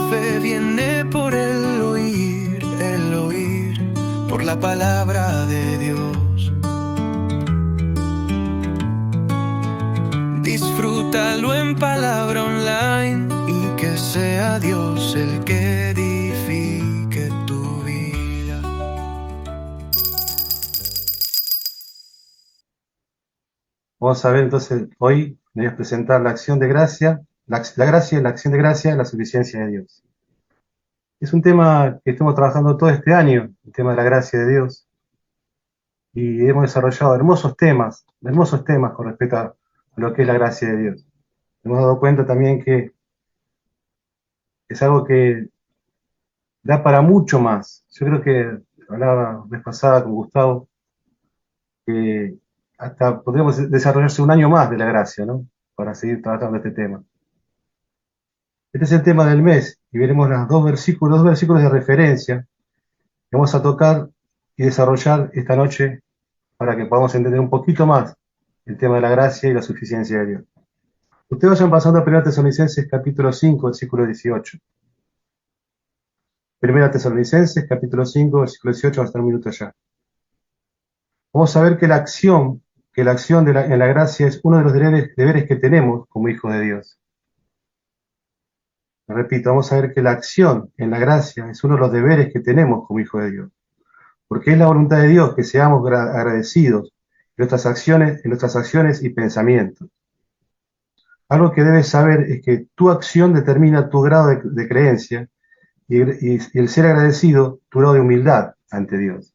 fe viene por el oír, por la palabra de Dios. Disfrútalo en palabra online y que sea Dios el que edifique tu vida. Vamos a ver entonces, hoy les voy a presentar la acción de gracia, la gracia, la acción de gracia, la suficiencia de Dios. Es un tema que estamos trabajando todo este año, el tema de la gracia de Dios, y hemos desarrollado hermosos temas con respecto a lo que es la gracia de Dios. Hemos dado cuenta también que es algo que da para mucho más. Yo creo que hablaba la vez pasada con Gustavo, que hasta podríamos desarrollarse un año más de la gracia, ¿no? Para seguir tratando este tema. Este es el tema del mes y veremos los dos versículos de referencia que vamos a tocar y desarrollar esta noche para que podamos entender un poquito más el tema de la gracia y la suficiencia de Dios. Ustedes vayan pasando a 1 Tesalonicenses capítulo 5, versículo 18. 1 Tesalonicenses capítulo 5, versículo 18, hasta un minuto ya. Vamos a ver que la acción en la gracia es uno de los deberes que tenemos como hijos de Dios. Repito, vamos a ver que la acción en la gracia es uno de los deberes que tenemos como hijos de Dios. Porque es la voluntad de Dios que seamos agradecidos en nuestras acciones y pensamientos. Algo que debes saber es que tu acción determina tu grado de creencia y el ser agradecido, tu grado de humildad ante Dios.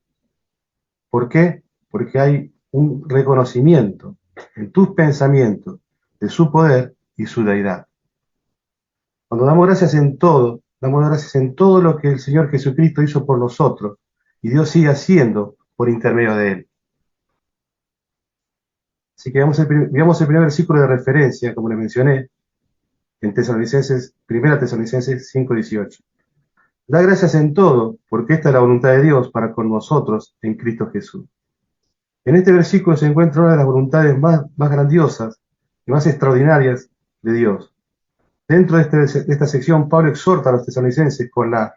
¿Por qué? Porque hay un reconocimiento en tus pensamientos de su poder y su deidad. Cuando damos gracias en todo lo que el Señor Jesucristo hizo por nosotros y Dios sigue haciendo por intermedio de Él. Así que veamos el primer versículo de referencia, como les mencioné, en 1 Tesalonicenses 5:18. Da gracias en todo, porque esta es la voluntad de Dios para con nosotros en Cristo Jesús. En este versículo se encuentra una de las voluntades más grandiosas y más extraordinarias de Dios. Dentro de esta sección, Pablo exhorta a los tesalonicenses con la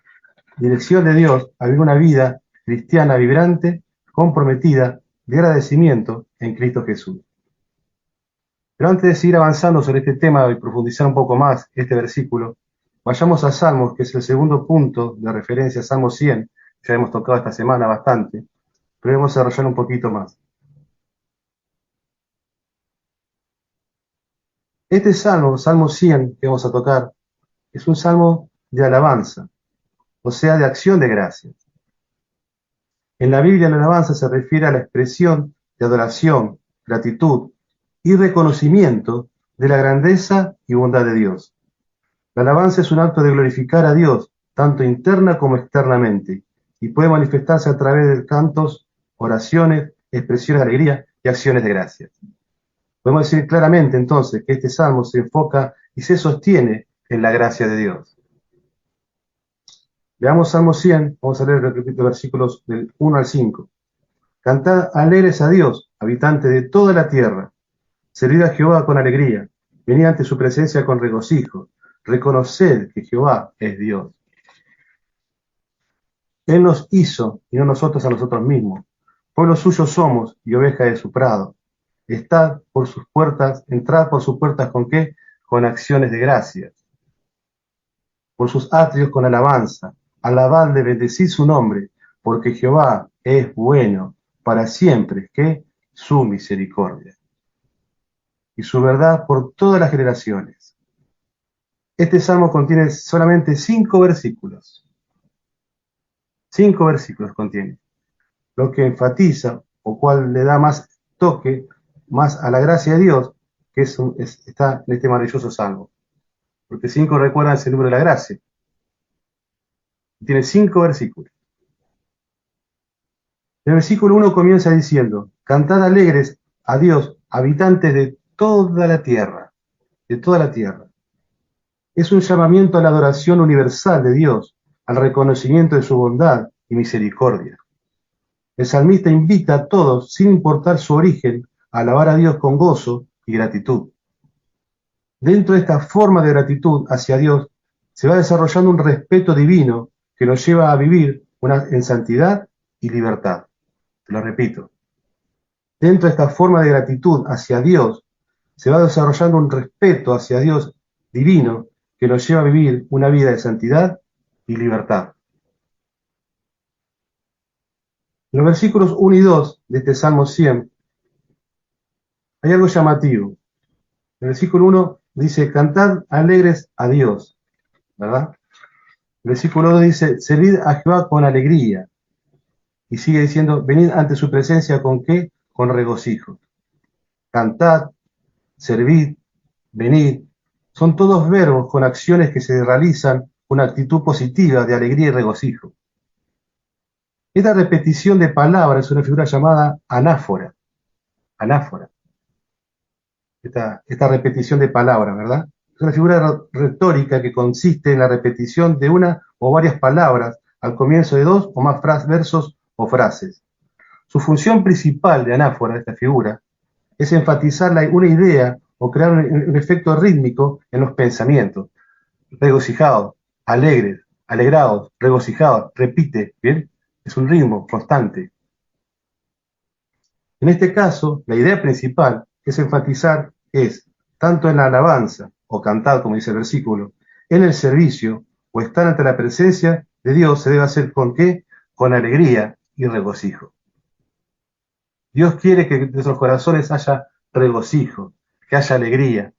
dirección de Dios a vivir una vida cristiana vibrante, comprometida, de agradecimiento en Cristo Jesús. Pero antes de seguir avanzando sobre este tema y profundizar un poco más este versículo, vayamos a Salmos, que es el segundo punto de referencia, Salmo 100, ya hemos tocado esta semana bastante, pero vamos a desarrollar un poquito más. Este salmo, Salmo 100, que vamos a tocar, es un salmo de alabanza, o sea, de acción de gracias. En la Biblia, la alabanza se refiere a la expresión de adoración, gratitud y reconocimiento de la grandeza y bondad de Dios. La alabanza es un acto de glorificar a Dios, tanto interna como externamente, y puede manifestarse a través de cantos, oraciones, expresiones de alegría y acciones de gracias. Podemos decir claramente entonces que este salmo se enfoca y se sostiene en la gracia de Dios. Veamos Salmo 100, vamos a leer los versículos del 1 al 5. Cantad alegres a Dios, habitante de toda la tierra. Servid a Jehová con alegría, venid ante su presencia con regocijo. Reconoced que Jehová es Dios. Él nos hizo y no nosotros a nosotros mismos. Pueblo suyo somos y oveja de su prado. Entrad por sus puertas ¿con qué? Con acciones de gracias. Por sus atrios con alabanza. Alabadle, bendecid su nombre, porque Jehová es bueno, para siempre, ¿qué? Su misericordia. Y su verdad por todas las generaciones. Este salmo contiene solamente 5 versículos. 5 versículos contiene. Lo que enfatiza, o cual le da más toque, más a la gracia de Dios, que está en este maravilloso salmo. Porque 5 recuerdan ese número de la gracia. Tiene 5 versículos. El versículo 1 comienza diciendo: cantad alegres a Dios, habitantes de toda la tierra. De toda la tierra. Es un llamamiento a la adoración universal de Dios, al reconocimiento de su bondad y misericordia. El salmista invita a todos, sin importar su origen, a alabar a Dios con gozo y gratitud. Dentro de esta forma de gratitud hacia Dios se va desarrollando un respeto divino que nos lleva a vivir en santidad y libertad. Te lo repito. Dentro de esta forma de gratitud hacia Dios, se va desarrollando un respeto hacia Dios divino que nos lleva a vivir una vida de santidad y libertad. En los versículos 1 y 2 de este Salmo 100 hay algo llamativo. El versículo 1 dice, cantad alegres a Dios, ¿verdad? El versículo 2 dice, servid a Jehová con alegría. Y sigue diciendo, venid ante su presencia ¿con qué? Con regocijo. Cantad, servid, venid, son todos verbos con acciones que se realizan con actitud positiva de alegría y regocijo. Esta repetición de palabras es una figura llamada anáfora. Anáfora. Esta repetición de palabras, ¿verdad? Es una figura retórica que consiste en la repetición de una o varias palabras al comienzo de dos o más versos o frases. Su función principal de anáfora, de esta figura, es enfatizar una idea o crear un efecto rítmico en los pensamientos. Regocijados, alegres, alegrados, regocijados, repite, ¿bien? Es un ritmo constante. En este caso, la idea principal es enfatizar tanto en la alabanza, o cantar, como dice el versículo, en el servicio, o estar ante la presencia de Dios, se debe hacer ¿con qué? Con alegría y regocijo. Dios quiere que en nuestros corazones haya regocijo, que haya alegría,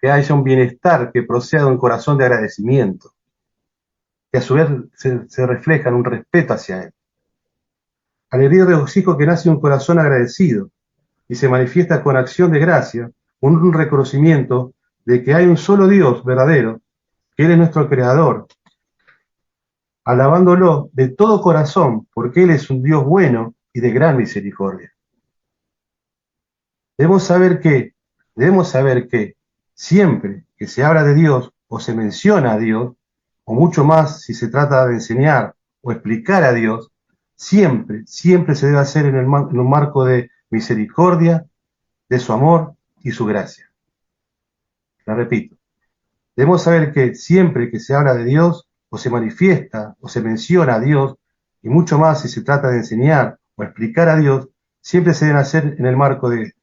que haya un bienestar que proceda de un corazón de agradecimiento, que a su vez se refleja en un respeto hacia Él. Alegría y regocijo que nace de un corazón agradecido y se manifiesta con acción de gracia, con un reconocimiento de que hay un solo Dios verdadero, que Él es nuestro Creador, alabándolo de todo corazón, porque Él es un Dios bueno y de gran misericordia. Debemos saber que siempre que se habla de Dios o se menciona a Dios, o mucho más si se trata de enseñar o explicar a Dios, siempre se debe hacer en un marco de misericordia, de su amor y su gracia. La repito. Debemos saber que siempre que se habla de Dios, o se manifiesta, o se menciona a Dios, y mucho más si se trata de enseñar o explicar a Dios, siempre se deben hacer en el marco de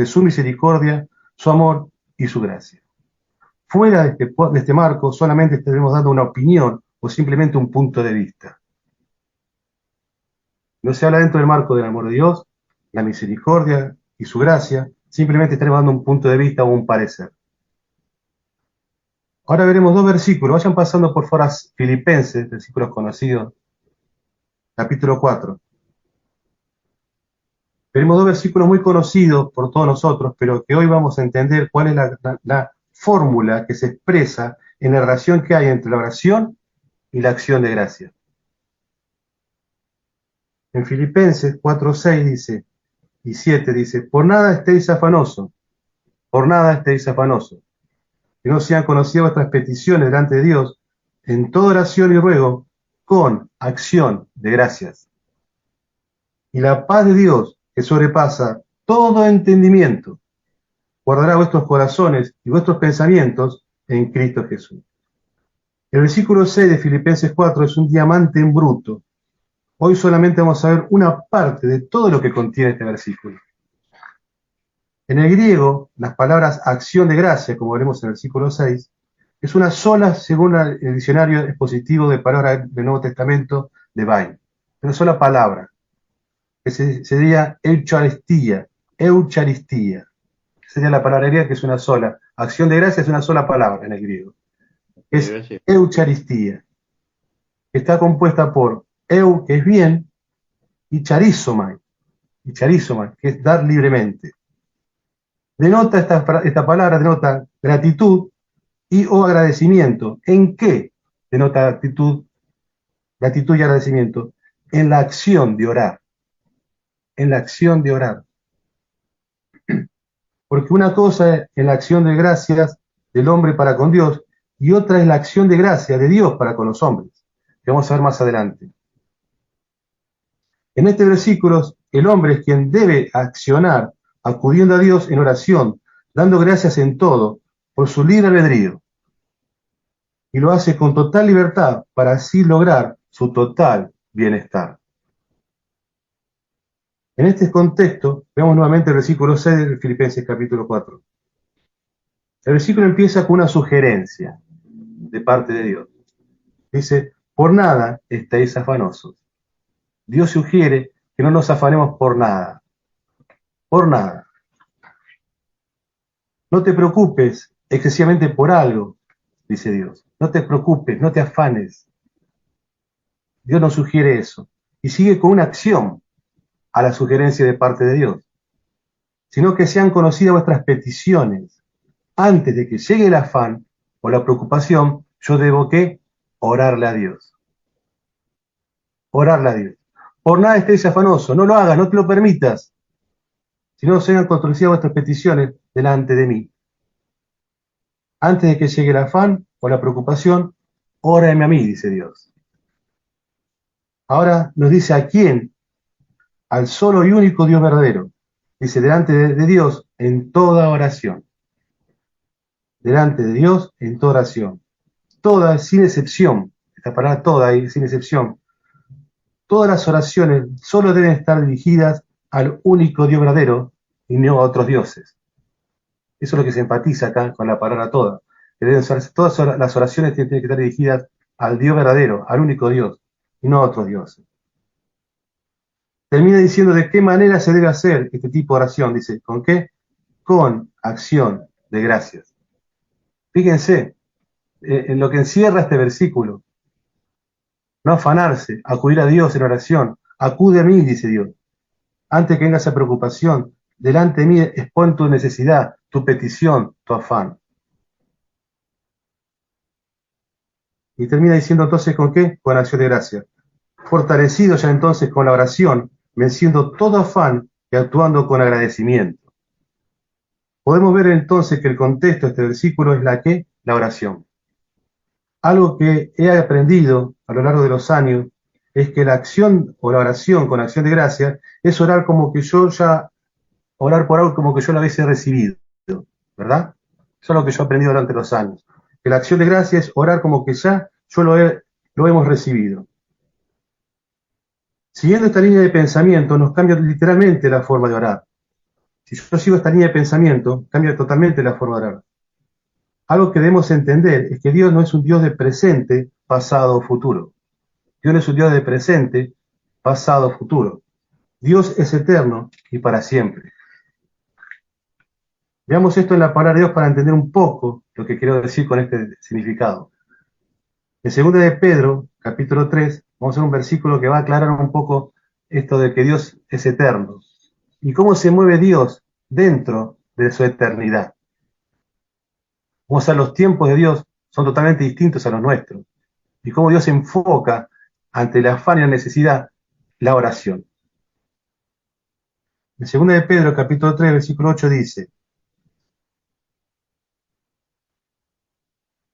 su misericordia, su amor y su gracia. Fuera de este marco, solamente estaremos dando una opinión o simplemente un punto de vista. No se habla dentro del marco del amor de Dios, la misericordia y su gracia, simplemente estaremos dando un punto de vista o un parecer. Ahora veremos dos versículos, vayan pasando por favor a Filipenses, versículos conocidos, capítulo 4. Veremos dos versículos muy conocidos por todos nosotros, pero que hoy vamos a entender cuál es la fórmula que se expresa en la relación que hay entre la oración y la acción de gracia. En Filipenses 4:6 dice, y 7 dice, por nada estéis afanosos, que no sean conocidas vuestras peticiones delante de Dios, en toda oración y ruego, con acción de gracias. Y la paz de Dios, que sobrepasa todo entendimiento, guardará vuestros corazones y vuestros pensamientos en Cristo Jesús. El versículo 6 de Filipenses 4 es un diamante en bruto. Hoy solamente vamos a ver una parte de todo lo que contiene este versículo. En el griego, las palabras acción de gracia, como veremos en el versículo 6, es una sola, según el diccionario expositivo de palabras del Nuevo Testamento de Bain. Una sola palabra, que sería eucharistía. Sería la palabra griega que es una sola. Acción de gracia es una sola palabra en el griego. Es eucharistía, que está compuesta por eu, que es bien, y charizomai, que es dar libremente. Esta palabra denota gratitud y o agradecimiento. ¿En qué denota gratitud y agradecimiento? En la acción de orar. En la acción de orar. Porque una cosa es en la acción de gracias del hombre para con Dios y otra es la acción de gracia de Dios para con los hombres, que vamos a ver más adelante. En este versículo, el hombre es quien debe accionar acudiendo a Dios en oración, dando gracias en todo, por su libre albedrío. y lo hace con total libertad para así lograr su total bienestar. En este contexto, veamos nuevamente el versículo 6 de Filipenses capítulo 4. El versículo empieza con una sugerencia de parte de Dios. Dice, por nada estéis afanosos. Dios sugiere que no nos afanemos por nada. Por nada. No te preocupes excesivamente por algo, dice Dios. No te preocupes, no te afanes. Dios nos sugiere eso. Y sigue con una acción a la sugerencia de parte de Dios. Sino que sean conocidas vuestras peticiones. Antes de que llegue el afán o la preocupación, yo debo que orarle a Dios. Orarle a Dios. Por nada estéis afanoso, no lo hagas, no te lo permitas. Si no sean conocidas vuestras peticiones delante de mí. Antes de que llegue el afán o la preocupación, órame a mí, dice Dios. Ahora nos dice a quién, al solo y único Dios verdadero. Dice, delante de Dios en toda oración. Delante de Dios en toda oración. Toda, sin excepción. Esta palabra toda y sin excepción. Todas las oraciones solo deben estar dirigidas al único Dios verdadero y no a otros dioses. Eso es lo que se enfatiza acá con la palabra toda. Que todas las oraciones tienen que estar dirigidas al Dios verdadero, al único Dios, y no a otros dioses. Termina diciendo de qué manera se debe hacer este tipo de oración. Dice, ¿con qué? Con acción de gracias. Fíjense en lo que encierra este versículo. No afanarse, acudir a Dios en oración. Acude a mí, dice Dios. Antes que venga esa preocupación, delante de mí expon tu necesidad, tu petición, tu afán. Y termina diciendo entonces ¿con qué? Con acción de gracia. Fortalecido ya entonces con la oración, venciendo todo afán y actuando con agradecimiento. Podemos ver entonces que el contexto de este versículo es la oración. Algo que he aprendido a lo largo de los años es que la acción o la oración con acción de gracia es orar como que yo ya, orar por algo como que yo lo hubiese recibido, ¿verdad? Eso es lo que yo he aprendido durante los años. Que la acción de gracia es orar como que ya lo hemos recibido. Siguiendo esta línea de pensamiento nos cambia literalmente la forma de orar. Si yo sigo esta línea de pensamiento, cambia totalmente la forma de orar. Algo que debemos entender es que Dios no es un Dios de presente, pasado o futuro. Dios no es un Dios de presente, pasado o futuro. Dios es eterno y para siempre. Veamos esto en la palabra de Dios para entender un poco lo que quiero decir con este significado. En 2 de Pedro, capítulo 3, vamos a ver un versículo que va a aclarar un poco esto de que Dios es eterno y cómo se mueve Dios dentro de su eternidad. O sea, los tiempos de Dios son totalmente distintos a los nuestros. Y cómo Dios enfoca ante el afán y la necesidad la oración. En 2 de Pedro, capítulo 3, versículo 8 dice,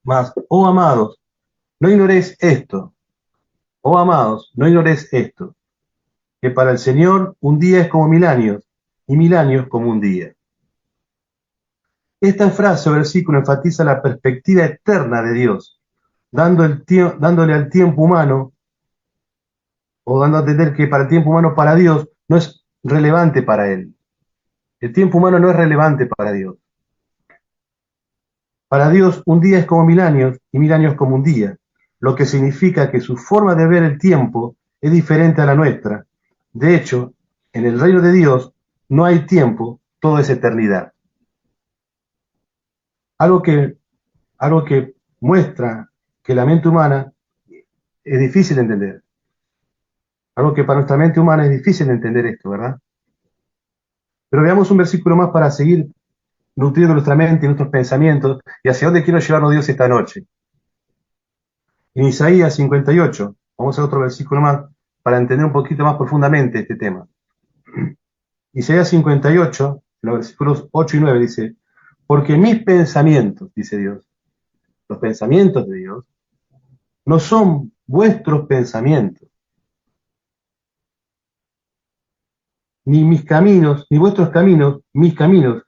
mas, oh amados, no ignoréis esto. Oh amados, no ignoréis esto, que para el Señor un día es como 1000 años, y 1000 años como un día. Esta frase o versículo enfatiza la perspectiva eterna de Dios, dándole al tiempo humano, o dando a entender que para el tiempo humano, para Dios, no es relevante para Él. El tiempo humano no es relevante para Dios. Para Dios, un día es como 1000 años, y 1000 años como un día, lo que significa que su forma de ver el tiempo es diferente a la nuestra. De hecho, en el reino de Dios no hay tiempo, todo es eternidad. Algo que muestra que la mente humana es difícil de entender. Algo que para nuestra mente humana es difícil de entender esto, ¿verdad? Pero veamos un versículo más para seguir nutriendo nuestra mente y nuestros pensamientos y hacia dónde quiero llevarnos Dios esta noche. En Isaías 58, vamos a otro versículo más para entender un poquito más profundamente este tema. Isaías 58, los versículos 8 y 9 dice, porque mis pensamientos, dice Dios, los pensamientos de Dios, no son vuestros pensamientos, ni mis caminos, ni vuestros caminos, mis caminos,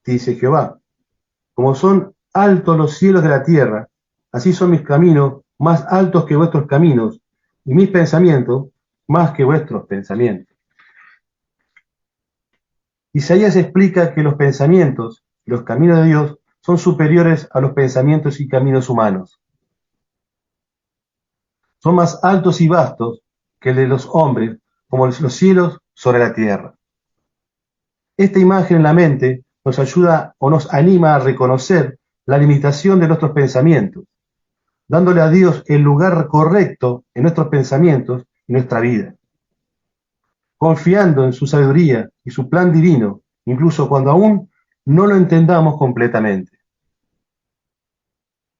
dice Jehová. Como son altos los cielos de la tierra, Así son mis caminos más altos que vuestros caminos, y mis pensamientos más que vuestros pensamientos. Isaías explica que los pensamientos y los caminos de Dios son superiores a los pensamientos y caminos humanos. Son más altos y vastos que el de los hombres, como los cielos sobre la tierra. Esta imagen en la mente nos ayuda o nos anima a reconocer la limitación de nuestros pensamientos, dándole a Dios el lugar correcto en nuestros pensamientos y nuestra vida, confiando en su sabiduría y su plan divino, incluso cuando aún no lo entendamos completamente.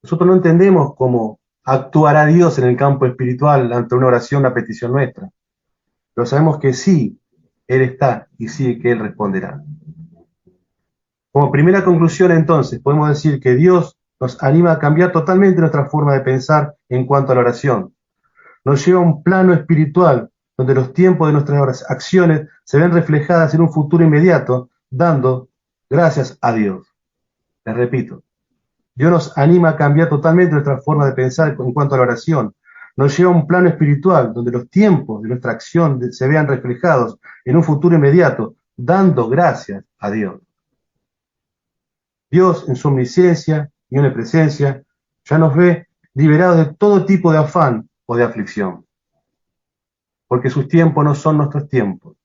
Nosotros no entendemos cómo actuará Dios en el campo espiritual ante una oración, una petición nuestra, pero sabemos que sí, Él está y sí que Él responderá. Como primera conclusión, entonces, podemos decir que Dios nos anima a cambiar totalmente nuestra forma de pensar en cuanto a la oración. Nos lleva a un plano espiritual donde los tiempos de nuestras acciones se ven reflejadas en un futuro inmediato, dando gracias a Dios. Les repito, Dios nos anima a cambiar totalmente nuestra forma de pensar en cuanto a la oración. Nos lleva a un plano espiritual donde los tiempos de nuestra acción se vean reflejados en un futuro inmediato, dando gracias a Dios. Dios, en su omnisciencia y omnipresencia, ya nos ve liberados de todo tipo de afán o de aflicción. Porque sus tiempos no son nuestros tiempos.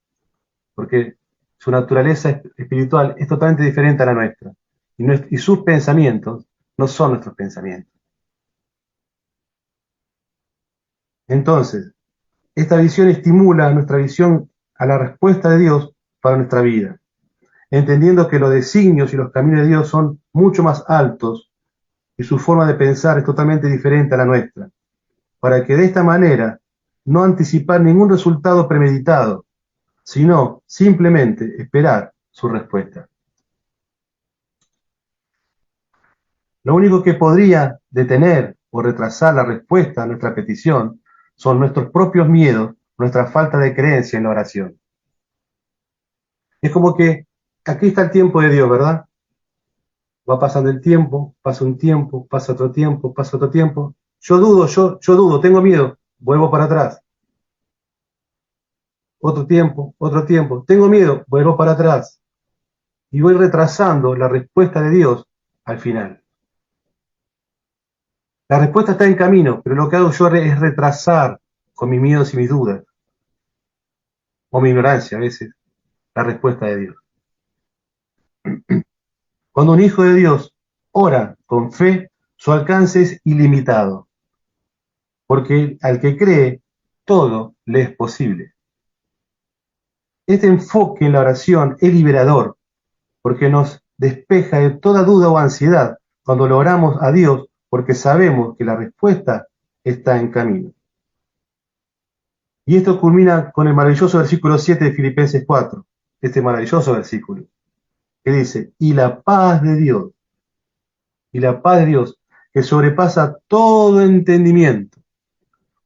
Porque su naturaleza espiritual es totalmente diferente a la nuestra. Y sus pensamientos no son nuestros pensamientos. Entonces, esta visión estimula nuestra visión a la respuesta de Dios para nuestra vida, entendiendo que los designios y los caminos de Dios son mucho más altos y su forma de pensar es totalmente diferente a la nuestra, para que de esta manera no anticipar ningún resultado premeditado, sino simplemente esperar su respuesta. Lo único que podría detener o retrasar la respuesta a nuestra petición son nuestros propios miedos, nuestra falta de creencia en la oración. Es como que aquí está el tiempo de Dios, ¿verdad? Va pasando el tiempo, pasa un tiempo, pasa otro tiempo, pasa otro tiempo. Yo dudo, tengo miedo, vuelvo para atrás. Otro tiempo, tengo miedo, vuelvo para atrás. Y voy retrasando la respuesta de Dios al final. La respuesta está en camino, pero lo que hago yo es retrasar con mis miedos y mis dudas, o mi ignorancia a veces, la respuesta de Dios. Cuando un hijo de Dios ora con fe, su alcance es ilimitado, porque al que cree, todo le es posible. Este enfoque en la oración es liberador, porque nos despeja de toda duda o ansiedad cuando lo oramos a Dios, porque sabemos que la respuesta está en camino. Y esto culmina con el maravilloso versículo 7 de Filipenses 4, este maravilloso versículo, que dice, y la paz de Dios, que sobrepasa todo entendimiento,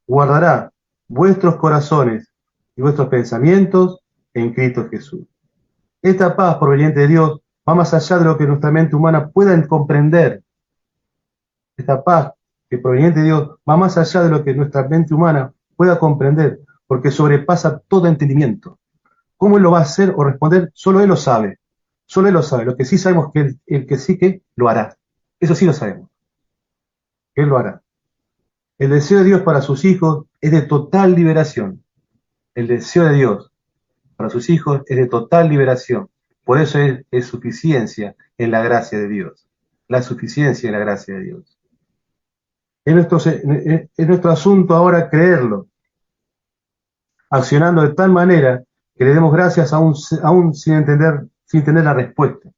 guardará vuestros corazones y vuestros pensamientos en Cristo Jesús. Esta paz proveniente de Dios va más allá de lo que nuestra mente humana pueda comprender. Esta paz que proveniente de Dios va más allá de lo que nuestra mente humana pueda comprender, porque sobrepasa todo entendimiento. ¿Cómo Él lo va a hacer o responder? Solo Él lo sabe. Solo Él lo sabe. Lo que sí sabemos es que el que sí que lo hará. Eso sí lo sabemos. Él lo hará. El deseo de Dios para sus hijos es de total liberación. El deseo de Dios para sus hijos es de total liberación. Por eso es suficiencia en la gracia de Dios. La suficiencia en la gracia de Dios. Es nuestro asunto ahora creerlo, accionando de tal manera que le demos gracias aún sin tener la respuesta.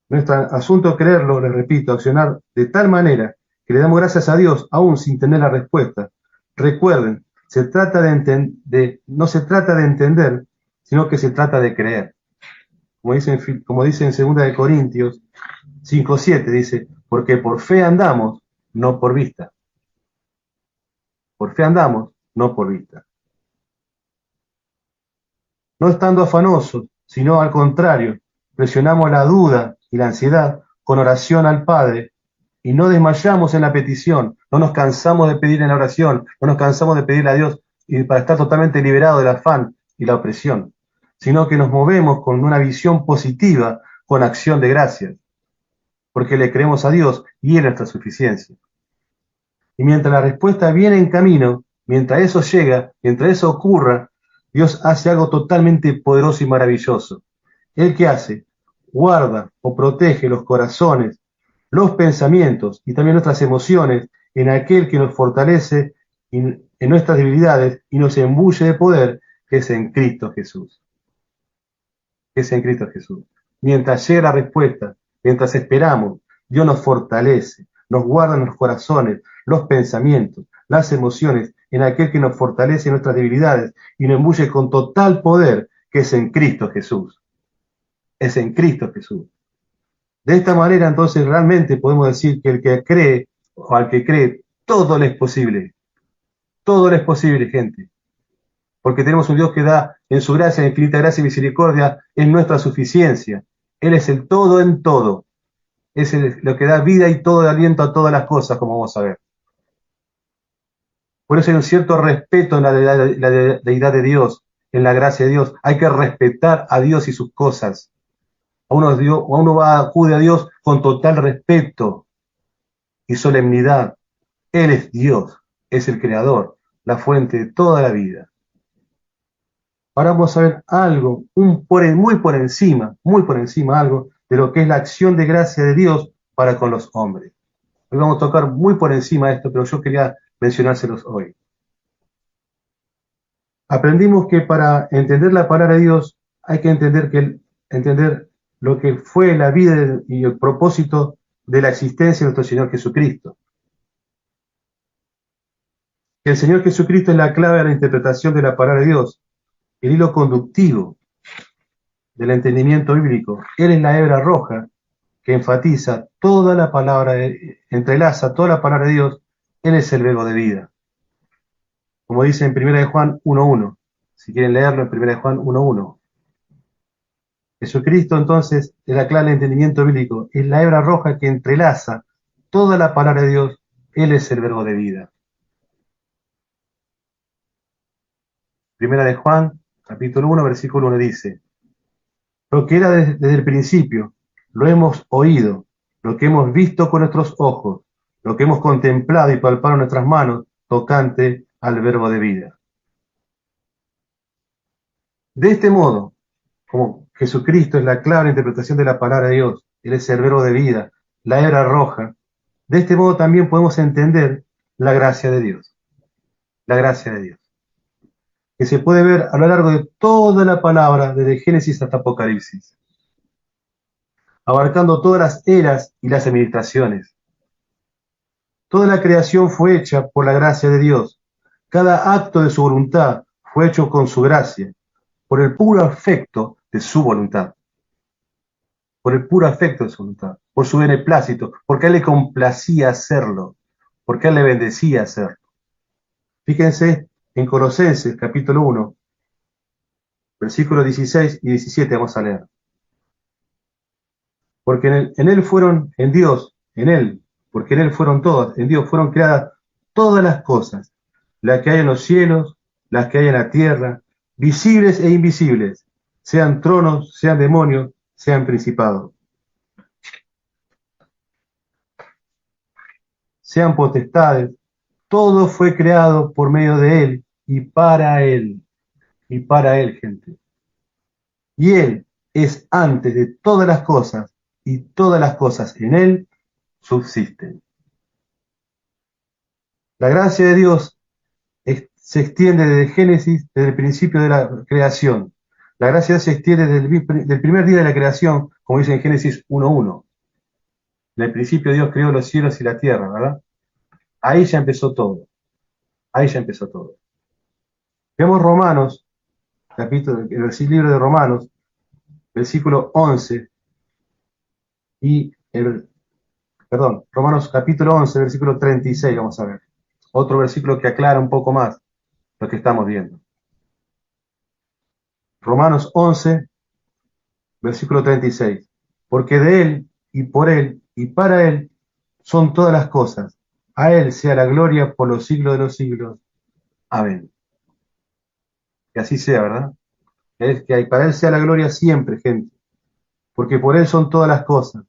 Nuestro asunto es creerlo, les repito, accionar de tal manera que le damos gracias a Dios aún sin tener la respuesta. Recuerden, no se trata de entender, sino que se trata de creer. Como dice en 2 Corintios 5:7, dice, porque por fe andamos, no por vista. Por fe andamos, no por vista. No estando afanosos, sino al contrario, presionamos la duda y la ansiedad con oración al Padre y no desmayamos en la petición, no nos cansamos de pedir en la oración, no nos cansamos de pedirle a Dios y para estar totalmente liberados del afán y la opresión, sino que nos movemos con una visión positiva, con acción de gracias, porque le creemos a Dios y Él es nuestra suficiencia. Y mientras la respuesta viene en camino, mientras eso llega, mientras eso ocurra, Dios hace algo totalmente poderoso y maravilloso. ¿Él qué hace? Guarda o protege los corazones, los pensamientos y también nuestras emociones en aquel que nos fortalece en nuestras debilidades y nos embulle de poder, que es en Cristo Jesús. Que es en Cristo Jesús. Mientras llega la respuesta, mientras esperamos, Dios nos fortalece, nos guarda en los corazones, los pensamientos, las emociones, en aquel que nos fortalece en nuestras debilidades y nos embulle con total poder, que es en Cristo Jesús. Es en Cristo Jesús. De esta manera, entonces, realmente podemos decir que el que cree, o al que cree, todo le es posible. Todo le es posible, gente. Porque tenemos un Dios que da en su gracia, infinita gracia y misericordia, en nuestra suficiencia. Él es el todo en todo. Es lo que da vida y todo de aliento a todas las cosas, como vamos a ver. Por eso hay un cierto respeto en la deidad de Dios, en la gracia de Dios. Hay que respetar a Dios y sus cosas. Uno acude a Dios con total respeto y solemnidad. Él es Dios, es el creador, la fuente de toda la vida. Ahora vamos a ver algo, muy por encima algo de lo que es la acción de gracia de Dios para con los hombres. Hoy vamos a tocar muy por encima esto, pero yo quería mencionárselos hoy. Aprendimos que para entender la palabra de Dios hay que entender lo que fue la vida y el propósito de la existencia de nuestro Señor Jesucristo. El Señor Jesucristo es la clave de la interpretación de la palabra de Dios, el hilo conductivo del entendimiento bíblico. Él es la hebra roja que enfatiza toda la palabra, entrelaza toda la palabra de Dios. Él es el verbo de vida. Como dice en 1 de Juan 1.1. Si quieren leerlo, en 1 de Juan 1.1. Jesucristo, entonces, es la clave del entendimiento bíblico. Es la hebra roja que entrelaza toda la palabra de Dios. Él es el verbo de vida. 1 de Juan, capítulo 1, versículo 1 dice: lo que era desde el principio, lo hemos oído, lo que hemos visto con nuestros ojos, lo que hemos contemplado y palpado en nuestras manos, tocante al verbo de vida. De este modo, como Jesucristo es la clara interpretación de la palabra de Dios, Él es el verbo de vida, la hebra roja, de este modo también podemos entender la gracia de Dios. La gracia de Dios. Que se puede ver a lo largo de toda la palabra, desde Génesis hasta Apocalipsis, abarcando todas las eras y las administraciones. Toda la creación fue hecha por la gracia de Dios. Cada acto de su voluntad fue hecho con su gracia, por el puro afecto de su voluntad. Por el puro afecto de su voluntad, por su beneplácito, porque a él le complacía hacerlo, porque a él le bendecía hacerlo. Fíjense en Colosenses, capítulo 1, versículos 16 y 17 vamos a leer. Porque porque en él fueron todas, en Dios fueron creadas todas las cosas, las que hay en los cielos, las que hay en la tierra, visibles e invisibles, sean tronos, sean demonios, sean principados, sean potestades, todo fue creado por medio de él, y para él, gente. Y él es antes de todas las cosas, y todas las cosas en él subsisten. La gracia de Dios se extiende desde Génesis, desde el principio de la creación. La gracia se extiende del primer día de la creación, como dice en Génesis 1.1. En el principio Dios creó los cielos y la tierra, ¿verdad? Ahí ya empezó todo. Ahí ya empezó todo. Vemos Romanos, el libro de Romanos, versículo 11, Romanos capítulo 11, versículo 36, vamos a ver. Otro versículo que aclara un poco más lo que estamos viendo. Romanos 11, versículo 36. Porque de él, y por él, y para él, son todas las cosas. A Él sea la gloria por los siglos de los siglos. Amén. Que así sea, ¿verdad? Que para Él sea la gloria siempre, gente. Porque por Él son todas las cosas.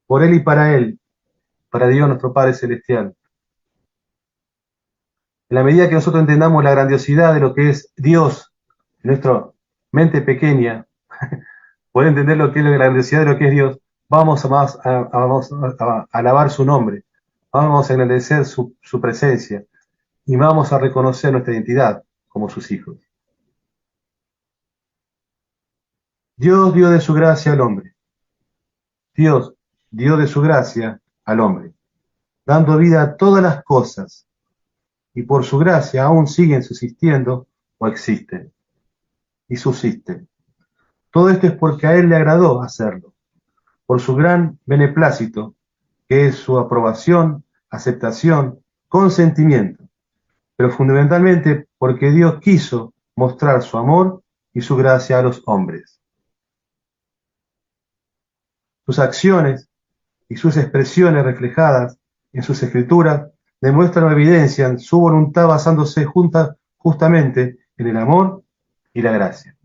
Por Él y para Dios nuestro Padre Celestial. En la medida que nosotros entendamos la grandiosidad de lo que es Dios, en nuestra mente pequeña, poder entender lo que es la grandiosidad de lo que es Dios, vamos a alabar su nombre, vamos a agradecer su presencia y vamos a reconocer nuestra identidad como sus hijos. Dios dio de su gracia al hombre. Dios dio de su gracia al hombre, dando vida a todas las cosas, y por su gracia aún siguen subsistiendo o existen, y subsisten. Todo esto es porque a Él le agradó hacerlo, por su gran beneplácito, que es su aprobación, aceptación, consentimiento, pero fundamentalmente porque Dios quiso mostrar su amor y su gracia a los hombres. Sus acciones y sus expresiones reflejadas en sus escrituras demuestran o evidencian su voluntad basándose justamente en el amor y la gracia.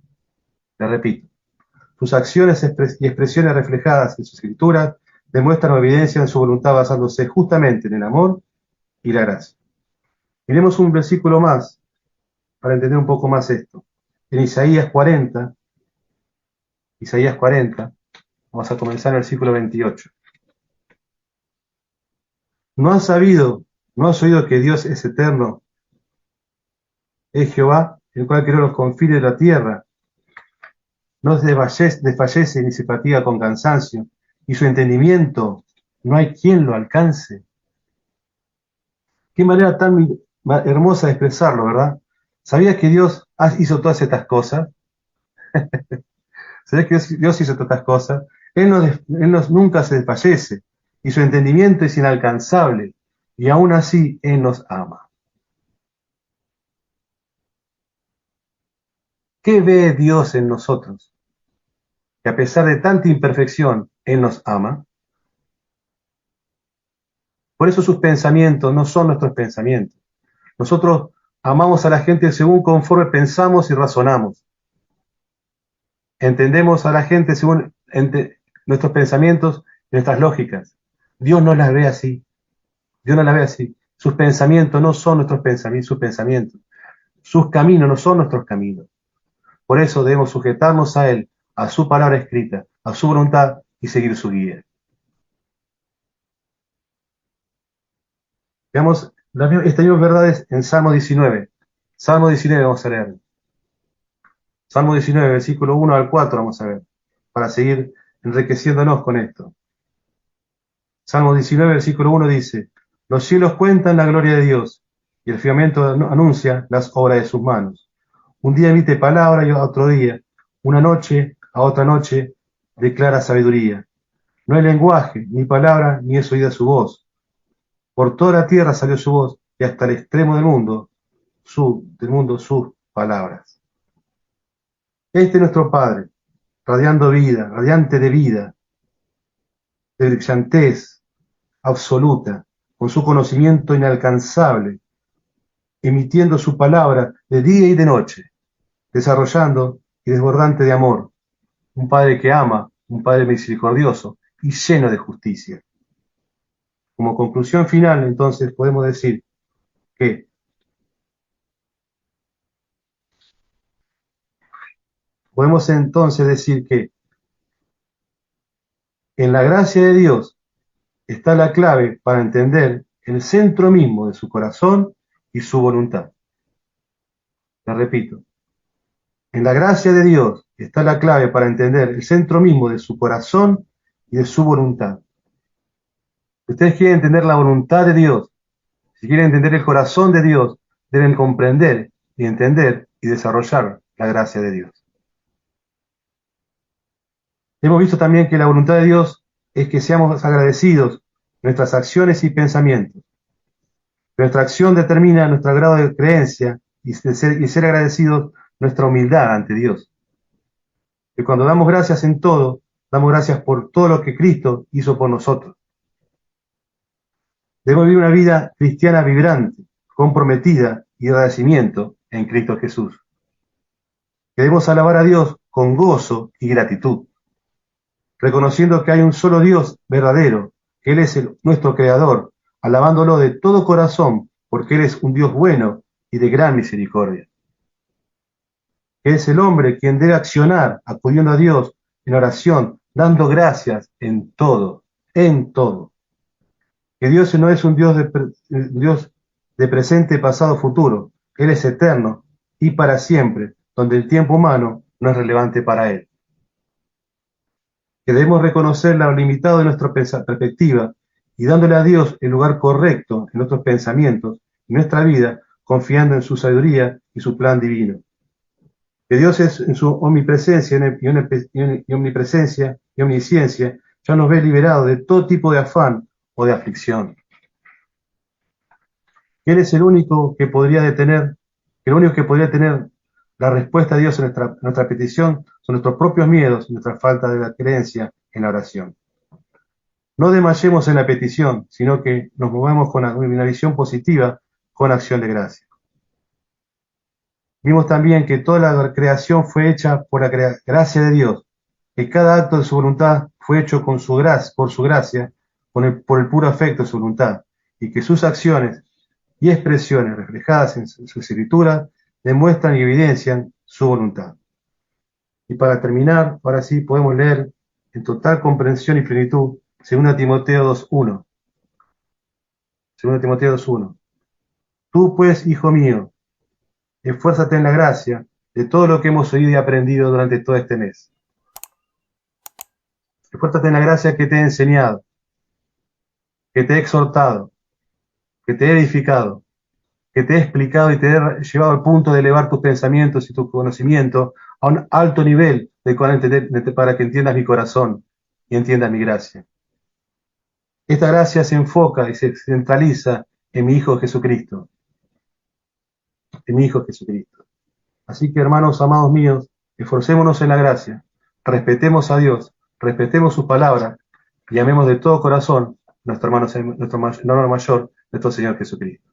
Le repito, sus acciones y expresiones reflejadas en sus escrituras demuestran o evidencian su voluntad basándose justamente en el amor y la gracia. Miremos un versículo más para entender un poco más esto. En Isaías 40, vamos a comenzar en el versículo 28. ¿No has oído que Dios es eterno? Es Jehová, el cual creó los confines de la tierra. No desfallece ni se fatiga con cansancio, y su entendimiento no hay quien lo alcance. Qué manera tan hermosa de expresarlo, ¿verdad? ¿Sabías que Dios hizo todas estas cosas? ¿Sabías que Dios hizo todas estas cosas? Él nunca se desfallece, y su entendimiento es inalcanzable, y aún así Él nos ama. ¿Qué ve Dios en nosotros? Que a pesar de tanta imperfección, Él nos ama. Por eso sus pensamientos no son nuestros pensamientos. Nosotros amamos a la gente según conforme pensamos y razonamos. Entendemos a la gente según nuestros pensamientos y nuestras lógicas. Dios no las ve así. Dios no las ve así. Sus pensamientos no son nuestros pensamientos, sus pensamientos. Sus caminos no son nuestros caminos. Por eso debemos sujetarnos a Él, a su palabra escrita, a su voluntad y seguir su guía. Veamos estas mismas verdades en Salmo 19. Salmo 19 vamos a leer. Salmo 19, versículo 1 al 4 vamos a ver, para seguir enriqueciéndonos con esto. Salmo 19, versículo 1 dice: los cielos cuentan la gloria de Dios, y el firmamento anuncia las obras de sus manos. Un día emite palabra y a otro día, una noche a otra noche declara sabiduría. No hay lenguaje, ni palabra, ni es oída su voz. Por toda la tierra salió su voz, y hasta el extremo del mundo sus palabras. Este es nuestro Padre, radiando vida, radiante de vida, de brillantez absoluta, con su conocimiento inalcanzable, emitiendo su palabra de día y de noche, desarrollando y desbordante de amor. Un Padre que ama, un Padre misericordioso y lleno de justicia. Como conclusión final, entonces, podemos decir que en la gracia de Dios está la clave para entender el centro mismo de su corazón y su voluntad. La repito. En la gracia de Dios está la clave para entender el centro mismo de su corazón y de su voluntad. Si ustedes quieren entender la voluntad de Dios, si quieren entender el corazón de Dios, deben comprender y entender y desarrollar la gracia de Dios. Hemos visto también que la voluntad de Dios es que seamos agradecidos en nuestras acciones y pensamientos. Nuestra acción determina nuestro grado de creencia y ser agradecidos nuestra humildad ante Dios. Que cuando damos gracias en todo, damos gracias por todo lo que Cristo hizo por nosotros. Debemos vivir una vida cristiana vibrante, comprometida y de agradecimiento en Cristo Jesús. Debemos alabar a Dios con gozo y gratitud, reconociendo que hay un solo Dios verdadero, que Él es nuestro Creador, alabándolo de todo corazón, porque Él es un Dios bueno y de gran misericordia. Que es el hombre quien debe accionar, acudiendo a Dios en oración, dando gracias en todo, en todo. Que Dios no es un Dios de presente, pasado, futuro. Él es eterno y para siempre, donde el tiempo humano no es relevante para Él. Que debemos reconocer lo limitado de nuestra perspectiva y dándole a Dios el lugar correcto en nuestros pensamientos y nuestra vida, confiando en su sabiduría y su plan divino. Que Dios es en su omnipresencia y omnipresencia y omnisciencia ya nos ve liberados de todo tipo de afán o de aflicción. Que Él es el único que podría detener, que lo único que podría tener la respuesta de Dios en nuestra petición son nuestros propios miedos y nuestra falta de la creencia en la oración. No desmayemos en la petición, sino que nos movemos con una visión positiva, con acción de gracia. Vimos también que toda la creación fue hecha por la gracia de Dios, que cada acto de su voluntad fue hecho por su gracia, por el puro afecto de su voluntad, y que sus acciones y expresiones reflejadas en su escritura demuestran y evidencian su voluntad. Y para terminar, ahora sí podemos leer en total comprensión y plenitud 2 Timoteo 2.1. 2 Timoteo 2.1. Tú pues, hijo mío, esfuérzate en la gracia de todo lo que hemos oído y aprendido durante todo este mes. Esfuérzate en la gracia que te he enseñado, que te he exhortado, que te he edificado, que te he explicado y te he llevado al punto de elevar tus pensamientos y tu conocimiento a un alto nivel para que entiendas mi corazón y entiendas mi gracia. Esta gracia se enfoca y se centraliza en mi Hijo Jesucristo. En mi Hijo Jesucristo. Así que, hermanos amados míos, esforcémonos en la gracia, respetemos a Dios, respetemos su palabra y amemos de todo corazón nuestro hermano mayor, nuestro Señor Jesucristo.